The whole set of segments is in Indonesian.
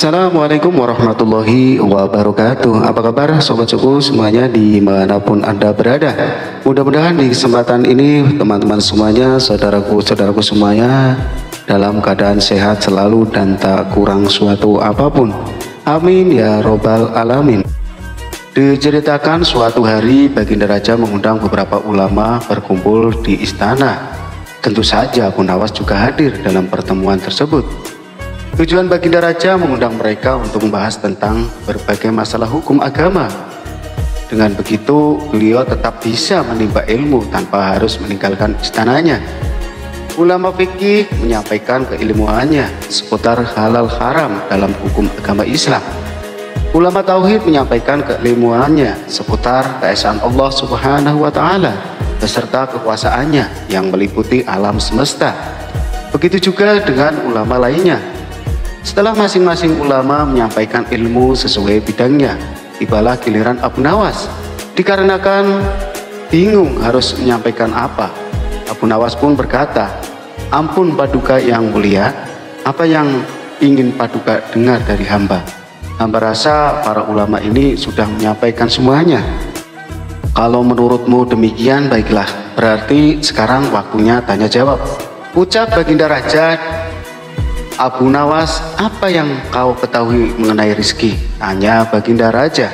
Assalamualaikum warahmatullahi wabarakatuh. Apa kabar sobat suku semuanya dimanapun Anda berada? Mudah-mudahan di kesempatan ini teman-teman semuanya, saudaraku semuanya dalam keadaan sehat selalu dan tak kurang suatu apapun. Amin ya robbal alamin. Diceritakan suatu hari Baginda Raja mengundang beberapa ulama berkumpul di istana. Tentu saja Abu Nawas juga hadir dalam pertemuan tersebut. Tujuan Baginda Raja mengundang mereka untuk membahas tentang berbagai masalah hukum agama. Dengan begitu, beliau tetap bisa menimba ilmu tanpa harus meninggalkan istananya. Ulama fikih menyampaikan keilmuannya seputar halal haram dalam hukum agama Islam. Ulama tauhid menyampaikan keilmuannya seputar keesaan Allah Subhanahu wa taala beserta kekuasaannya yang meliputi alam semesta. Begitu juga dengan ulama lainnya. Setelah masing-masing ulama menyampaikan ilmu sesuai bidangnya, tibalah giliran Abu Nawas. Dikarenakan bingung harus menyampaikan apa, Abu Nawas pun berkata, "Ampun Paduka yang mulia, apa yang ingin Paduka dengar dari hamba? Hamba rasa para ulama ini sudah menyampaikan semuanya." "Kalau menurutmu demikian, baiklah, berarti sekarang waktunya tanya jawab," ucap Baginda Raja. "Abu Nawas, apa yang kau ketahui mengenai rizki?" tanya Baginda Raja.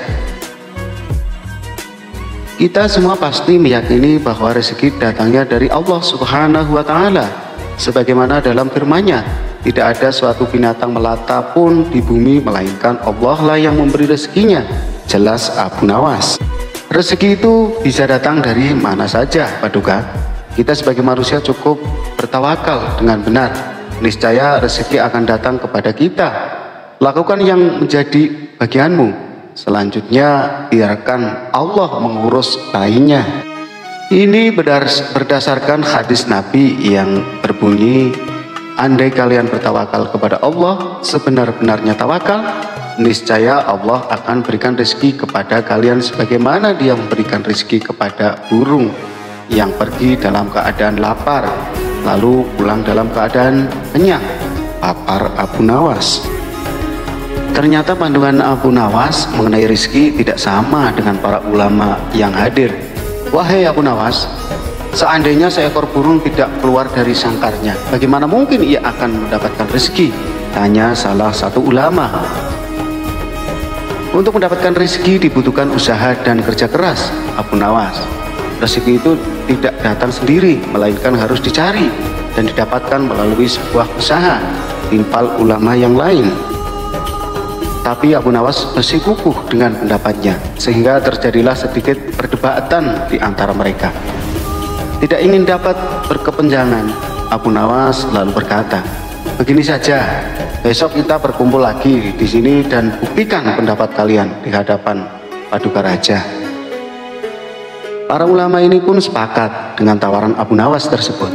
Kita semua pasti meyakini bahwa rezeki datangnya dari Allah Subhanahu wa taala. Sebagaimana dalam firman-Nya, tidak ada suatu binatang melata pun di bumi melainkan Allah lah yang memberi rezekinya. Jelas Abu Nawas. Rezeki itu bisa datang dari mana saja, Paduka. Kita sebagai manusia cukup bertawakal dengan benar. Niscaya rezeki akan datang kepada kita. Lakukan yang menjadi bagianmu. Selanjutnya biarkan Allah mengurus lainnya. Ini berdasarkan hadis Nabi yang berbunyi, "Andai kalian bertawakal kepada Allah sebenar-benarnya tawakal, niscaya Allah akan berikan rezeki kepada kalian sebagaimana Dia memberikan rezeki kepada burung yang pergi dalam keadaan lapar lalu pulang dalam keadaan kenyang," papar Abu Nawas. Ternyata pandangan Abu Nawas mengenai rezeki tidak sama dengan para ulama yang hadir. "Wahai Abu Nawas, seandainya seekor burung tidak keluar dari sangkarnya, bagaimana mungkin ia akan mendapatkan rezeki?" tanya salah satu ulama. "Untuk mendapatkan rezeki dibutuhkan usaha dan kerja keras, Abu Nawas. Rezeki itu tidak datang sendiri, melainkan harus dicari dan didapatkan melalui sebuah usaha," timpal ulama yang lain. Tapi Abu Nawas masih kukuh dengan pendapatnya, sehingga terjadilah sedikit perdebatan di antara mereka. Tidak ingin dapat berkepanjangan, Abu Nawas lalu berkata, "Begini saja, besok kita berkumpul lagi di sini dan buktikan pendapat kalian di hadapan Paduka Raja." Para ulama ini pun sepakat dengan tawaran Abu Nawas tersebut.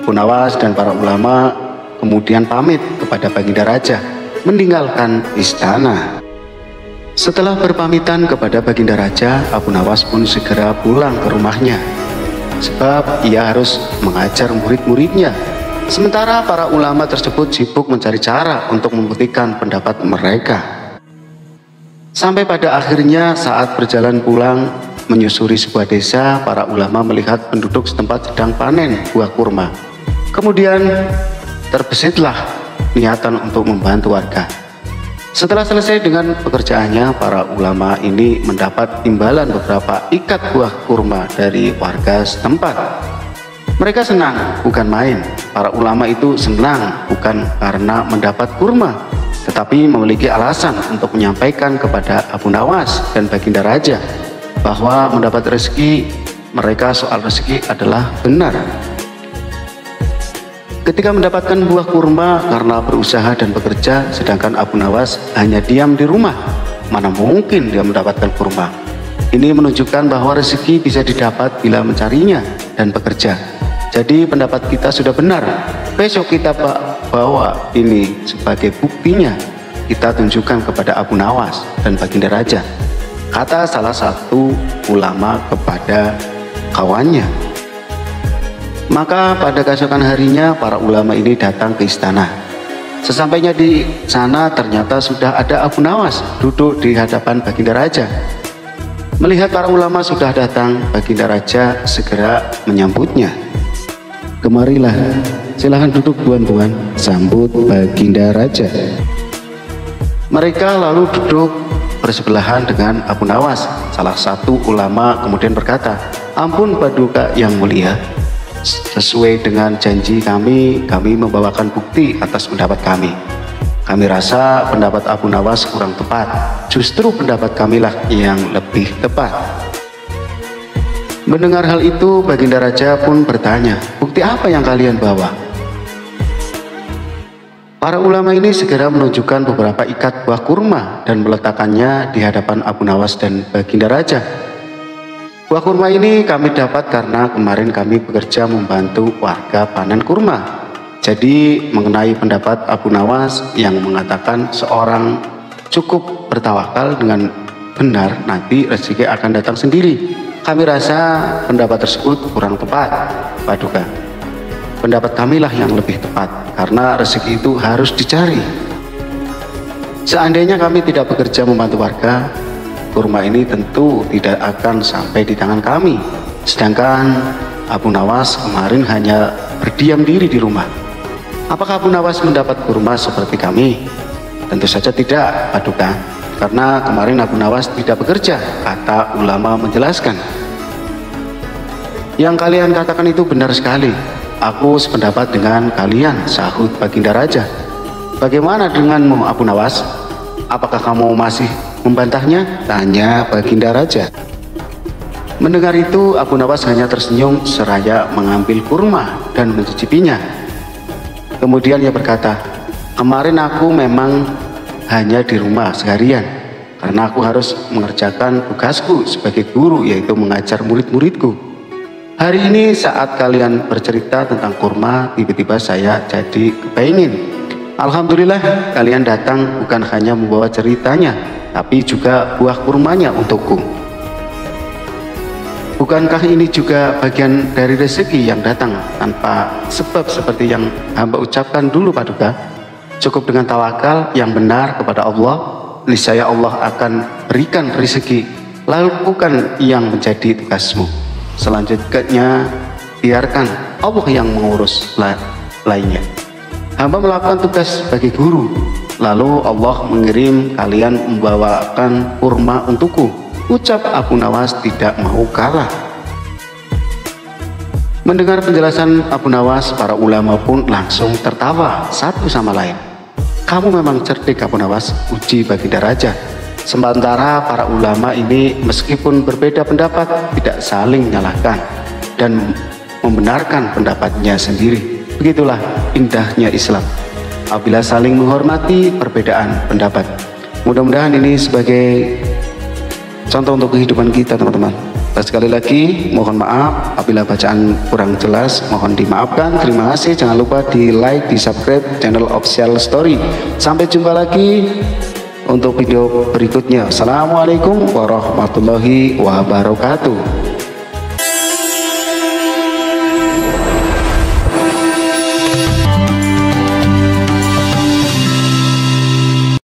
Abu Nawas dan para ulama kemudian pamit kepada Baginda Raja, meninggalkan istana. Setelah berpamitan kepada Baginda Raja, Abu Nawas pun segera pulang ke rumahnya, sebab ia harus mengajar murid-muridnya. Sementara para ulama tersebut sibuk mencari cara untuk membuktikan pendapat mereka. Sampai pada akhirnya saat berjalan pulang menyusuri sebuah desa, para ulama melihat penduduk setempat sedang panen buah kurma. Kemudian terbesitlah niatan untuk membantu warga. Setelah selesai dengan pekerjaannya, para ulama ini mendapat imbalan beberapa ikat buah kurma dari warga setempat. Mereka senang, bukan main. Para ulama itu senang bukan karena mendapat kurma, tetapi memiliki alasan untuk menyampaikan kepada Abu Nawas dan Baginda Raja bahwa mendapat rezeki mereka soal rezeki adalah benar. Ketika mendapatkan buah kurma karena berusaha dan bekerja, sedangkan Abu Nawas hanya diam di rumah, mana mungkin dia mendapatkan kurma. Ini menunjukkan bahwa rezeki bisa didapat bila mencarinya dan bekerja. Jadi pendapat kita sudah benar. Besok kita bawa ini sebagai buktinya. Kita tunjukkan kepada Abu Nawas dan Baginda Raja, kata salah satu ulama kepada kawannya. Maka pada keesokan harinya para ulama ini datang ke istana. Sesampainya di sana ternyata sudah ada Abu Nawas duduk di hadapan Baginda Raja. Melihat para ulama sudah datang, Baginda Raja segera menyambutnya. "Kemarilah, silahkan duduk tuan-tuan," sambut Baginda Raja. Mereka lalu duduk bersebelahan dengan Abu Nawas. Salah satu ulama kemudian berkata, "Ampun Paduka yang mulia, sesuai dengan janji kami membawakan bukti atas pendapat kami. Kami rasa pendapat Abu Nawas kurang tepat. Justru pendapat kamilah yang lebih tepat." Mendengar hal itu, Baginda Raja pun bertanya, "Bukti apa yang kalian bawa?" Para ulama ini segera menunjukkan beberapa ikat buah kurma dan meletakkannya di hadapan Abu Nawas dan Baginda Raja. "Buah kurma ini kami dapat karena kemarin kami bekerja membantu warga panen kurma. Jadi mengenai pendapat Abu Nawas yang mengatakan seorang cukup bertawakal dengan benar, nanti rezeki akan datang sendiri. Kami rasa pendapat tersebut kurang tepat, Paduka. Pendapat kamilah yang lebih tepat, karena rezeki itu harus dicari. Seandainya kami tidak bekerja membantu warga, kurma ini tentu tidak akan sampai di tangan kami. Sedangkan Abu Nawas kemarin hanya berdiam diri di rumah. Apakah Abu Nawas mendapat kurma seperti kami?" "Tentu saja tidak, Paduka, karena kemarin Abu Nawas tidak bekerja," kata ulama menjelaskan. "Yang kalian katakan itu benar sekali. Aku sependapat dengan kalian," sahut Baginda Raja. "Bagaimana denganmu Abu Nawas? Apakah kamu masih membantahnya?" tanya Baginda Raja. Mendengar itu, Abu Nawas hanya tersenyum seraya mengambil kurma dan mencicipinya. Kemudian ia berkata, "Kemarin aku memang hanya di rumah seharian karena aku harus mengerjakan tugasku sebagai guru, yaitu mengajar murid-muridku. Hari ini saat kalian bercerita tentang kurma, tiba-tiba saya jadi kepingin. Alhamdulillah kalian datang bukan hanya membawa ceritanya, tapi juga buah kurmanya untukku. Bukankah ini juga bagian dari rezeki yang datang tanpa sebab seperti yang hamba ucapkan dulu, Paduka? Cukup dengan tawakal yang benar kepada Allah, niscaya Allah akan berikan rezeki. Lakukan yang menjadi tugasmu. Selanjutnya biarkan Allah yang mengurus lainnya. Hamba melakukan tugas sebagai guru, lalu Allah mengirim kalian membawakan kurma untukku." Ucap Abu Nawas tidak mau kalah. Mendengar penjelasan Abu Nawas, para ulama pun langsung tertawa satu sama lain. "Kamu memang cerdik Abu Nawas," uji Baginda Raja. Sementara para ulama ini meskipun berbeda pendapat tidak saling menyalahkan dan membenarkan pendapatnya sendiri. Begitulah indahnya Islam, apabila saling menghormati perbedaan pendapat. Mudah-mudahan ini sebagai contoh untuk kehidupan kita, teman-teman. Sekali lagi mohon maaf apabila bacaan kurang jelas, mohon dimaafkan. Terima kasih. Jangan lupa di like, di subscribe channel Official Story. Sampai jumpa lagi untuk video berikutnya. Assalamualaikum warahmatullahi wabarakatuh.